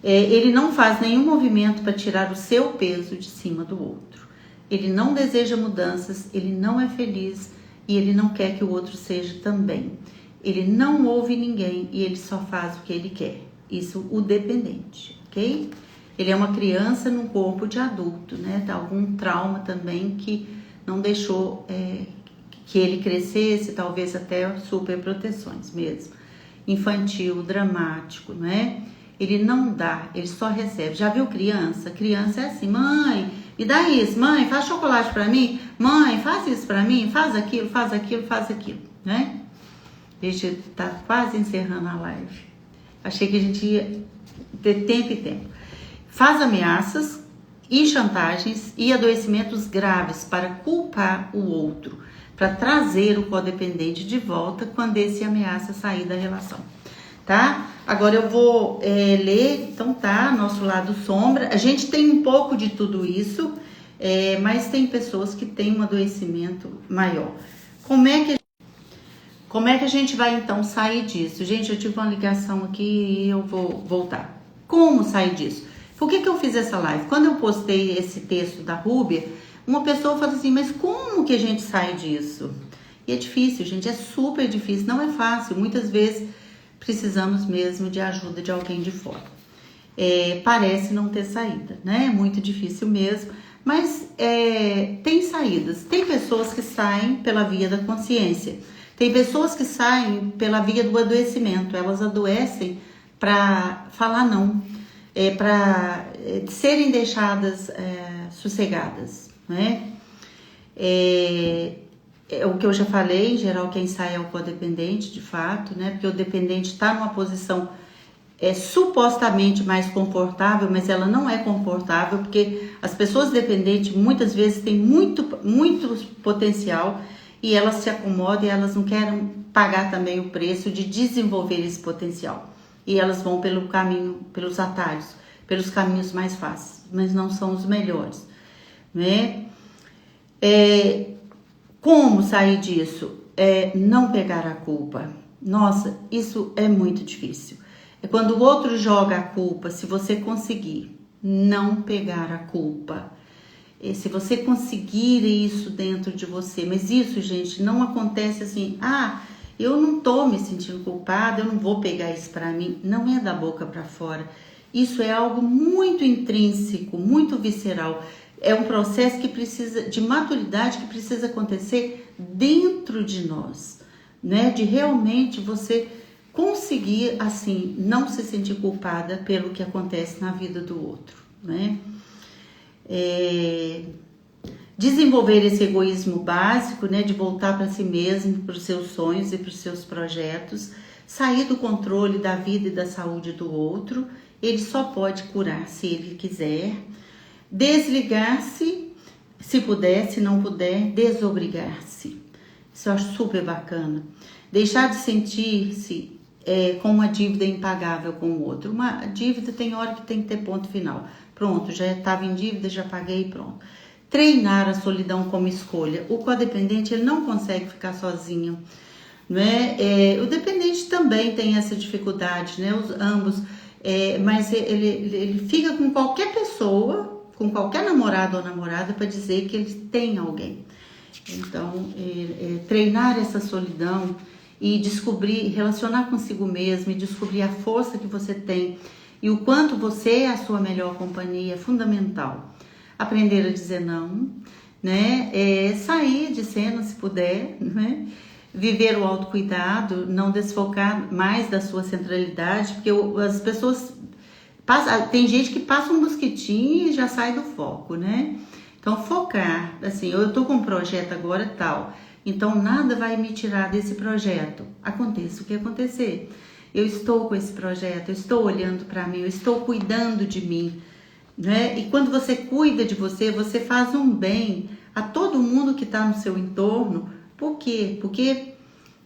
Ele não faz nenhum movimento para tirar o seu peso de cima do outro. Ele não deseja mudanças, ele não é feliz e ele não quer que o outro seja também. Ele não ouve ninguém e ele só faz o que ele quer. Isso, o dependente, ok? Ele é uma criança num corpo de adulto, né? Tá algum trauma também que não deixou que ele crescesse, talvez até superproteções mesmo. Infantil, dramático, né? Ele não dá, ele só recebe. Já viu criança? Criança é assim, mãe, me dá isso, mãe, faz chocolate pra mim, mãe, faz isso pra mim, faz aquilo, né? A gente tá quase encerrando a live. Achei que a gente ia ter tempo e tempo. Faz ameaças e chantagens e adoecimentos graves para culpar o outro, para trazer o codependente de volta quando esse ameaça sair da relação, tá? Agora eu vou ler, então tá, nosso lado sombra. A gente tem um pouco de tudo isso, mas tem pessoas que têm um adoecimento maior. Como é que a gente vai então sair disso? Gente, eu tive uma ligação aqui e eu vou voltar. Como sair disso? Por que eu fiz essa live? Quando eu postei esse texto da Rúbia, uma pessoa falou assim, mas como que a gente sai disso? E é difícil, gente, é super difícil, não é fácil. Muitas vezes precisamos mesmo de ajuda de alguém de fora. Parece não ter saída, né? É muito difícil mesmo, mas tem saídas. Tem pessoas que saem pela via da consciência. Tem pessoas que saem pela via do adoecimento, elas adoecem para falar não, para serem deixadas sossegadas, né? O que eu já falei, em geral quem sai é o codependente, de fato, né? Porque o dependente está numa posição supostamente mais confortável, mas ela não é confortável, porque as pessoas dependentes muitas vezes têm muito potencial, e elas se acomodam e elas não querem pagar também o preço de desenvolver esse potencial. E elas vão pelo caminho, pelos atalhos, pelos caminhos mais fáceis, mas não são os melhores, né? Como sair disso? Não pegar a culpa. Nossa, isso é muito difícil. É quando o outro joga a culpa, se você conseguir não pegar a culpa. Se você conseguir isso dentro de você, mas isso, gente, não acontece assim, eu não tô me sentindo culpada, eu não vou pegar isso pra mim. Não é da boca pra fora. Isso é algo muito intrínseco, muito visceral. É um processo que precisa de maturidade, que precisa acontecer dentro de nós, né? De realmente você conseguir, assim, não se sentir culpada pelo que acontece na vida do outro, né? Desenvolver esse egoísmo básico, né, de voltar para si mesmo, para os seus sonhos e para os seus projetos, sair do controle da vida e da saúde do outro. Ele só pode curar se ele quiser. Desligar-se, se puder, se não puder, desobrigar-se. Isso eu acho super bacana. Deixar de sentir-se com uma dívida impagável com o outro. Uma dívida tem hora que tem que ter ponto final. Pronto, já estava em dívida, já paguei, pronto. Treinar a solidão como escolha. O codependente, ele não consegue ficar sozinho, né? O dependente também tem essa dificuldade, né? Ambos, mas ele fica com qualquer pessoa, com qualquer namorado ou namorada para dizer que ele tem alguém. Então, treinar essa solidão e descobrir, relacionar consigo mesmo e descobrir a força que você tem e o quanto você é a sua melhor companhia é fundamental. Aprender a dizer não, né? Sair de cena se puder, né? Viver o autocuidado, não desfocar mais da sua centralidade, porque as pessoas tem gente que passa um mosquitinho e já sai do foco, né? Então focar, assim, eu tô com um projeto agora tal, então nada vai me tirar desse projeto. Aconteça o que acontecer. Eu estou com esse projeto, eu estou olhando para mim, eu estou cuidando de mim, né? E quando você cuida de você, você faz um bem a todo mundo que está no seu entorno. Por quê? Porque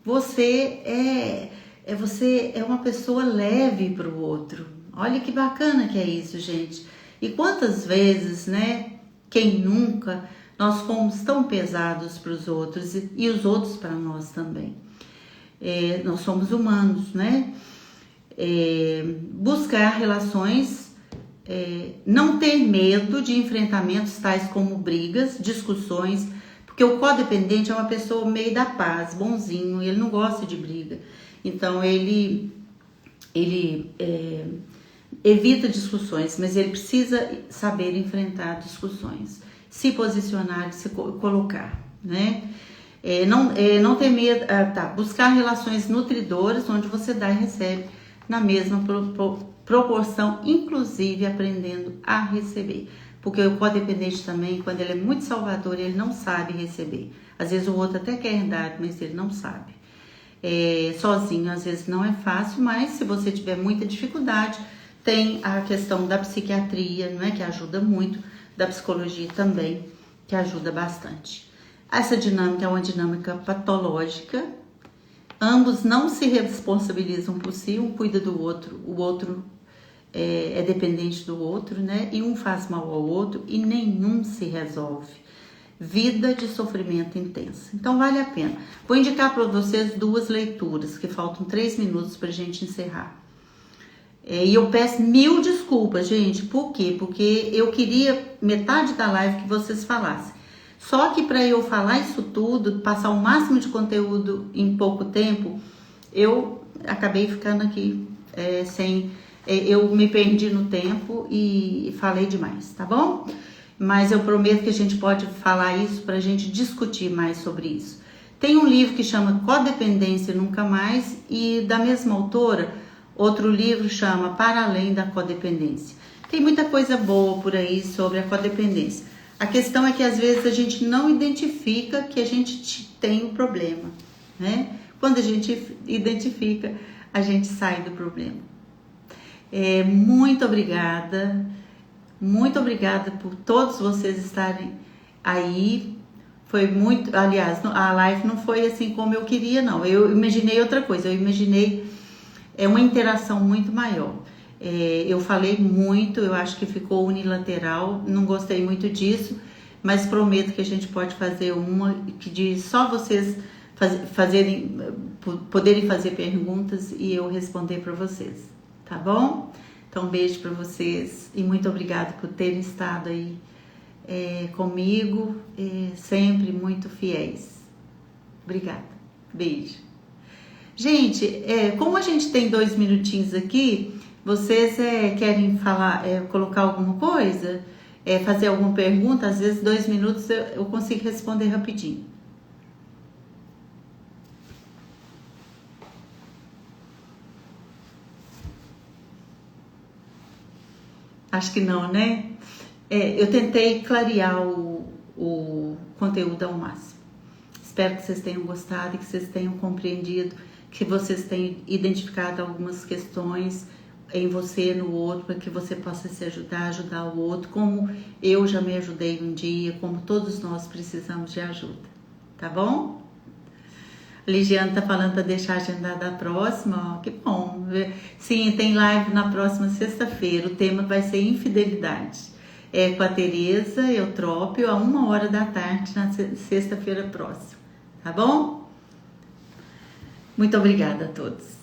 você é uma pessoa leve para o outro. Olha que bacana que é isso, gente. E quantas vezes, né? Quem nunca nós fomos tão pesados para os outros e os outros para nós também. Nós somos humanos, né? Buscar relações, não ter medo de enfrentamentos tais como brigas, discussões, porque o codependente é uma pessoa meio da paz, bonzinho, ele não gosta de briga. Então ele evita discussões, mas ele precisa saber enfrentar discussões, se posicionar, se colocar, né? Não ter medo, buscar relações nutridoras, onde você dá e recebe na mesma proporção, inclusive aprendendo a receber. Porque o codependente também, quando ele é muito salvador, ele não sabe receber. Às vezes o outro até quer dar, mas ele não sabe. Sozinho, às vezes não é fácil, mas se você tiver muita dificuldade, tem a questão da psiquiatria, não é, que ajuda muito, da psicologia também, que ajuda bastante. Essa dinâmica é uma dinâmica patológica. Ambos não se responsabilizam por si, um cuida do outro, o outro é dependente do outro, né? E um faz mal ao outro e nenhum se resolve. Vida de sofrimento intenso. Então vale a pena. Vou indicar para vocês 2 leituras, que faltam 3 minutos para a gente encerrar. E eu peço 1000 desculpas, gente. Por quê? Porque eu queria metade da live que vocês falassem. Só que para eu falar isso tudo, passar o máximo de conteúdo em pouco tempo, eu acabei ficando aqui eu me perdi no tempo e falei demais, tá bom? Mas eu prometo que a gente pode falar isso para a gente discutir mais sobre isso. Tem um livro que chama Codependência Nunca Mais e da mesma autora, outro livro chama Para Além da Codependência. Tem muita coisa boa por aí sobre a codependência. A questão é que às vezes a gente não identifica que a gente tem um problema, né? Quando a gente identifica, a gente sai do problema. Muito obrigada por todos vocês estarem aí. Foi muito, aliás, a live não foi assim como eu queria, não. Eu imaginei outra coisa, eu imaginei uma interação muito maior. Eu falei muito, eu acho que ficou unilateral, não gostei muito disso, mas prometo que a gente pode fazer uma que de só vocês poderem fazer perguntas e eu responder para vocês, tá bom? Então, um beijo para vocês e muito obrigada por terem estado aí comigo, sempre muito fiéis. Obrigada. Beijo. Gente, como a gente tem 2 minutinhos aqui, vocês querem falar, colocar alguma coisa? Fazer alguma pergunta? Às vezes 2 minutos eu consigo responder rapidinho. Acho que não, né? Eu tentei clarear o conteúdo ao máximo. Espero que vocês tenham gostado e que vocês tenham compreendido, que vocês tenham identificado algumas questões em você, no outro, para que você possa se ajudar o outro, como eu já me ajudei um dia, como todos nós precisamos de ajuda, tá bom? A Ligiane tá falando para deixar agendada a próxima, ó, que bom. Sim, tem live na próxima sexta-feira, o tema vai ser infidelidade. Com a Tereza Eutrópio, a 1h na sexta-feira próxima, tá bom? Muito obrigada a todos.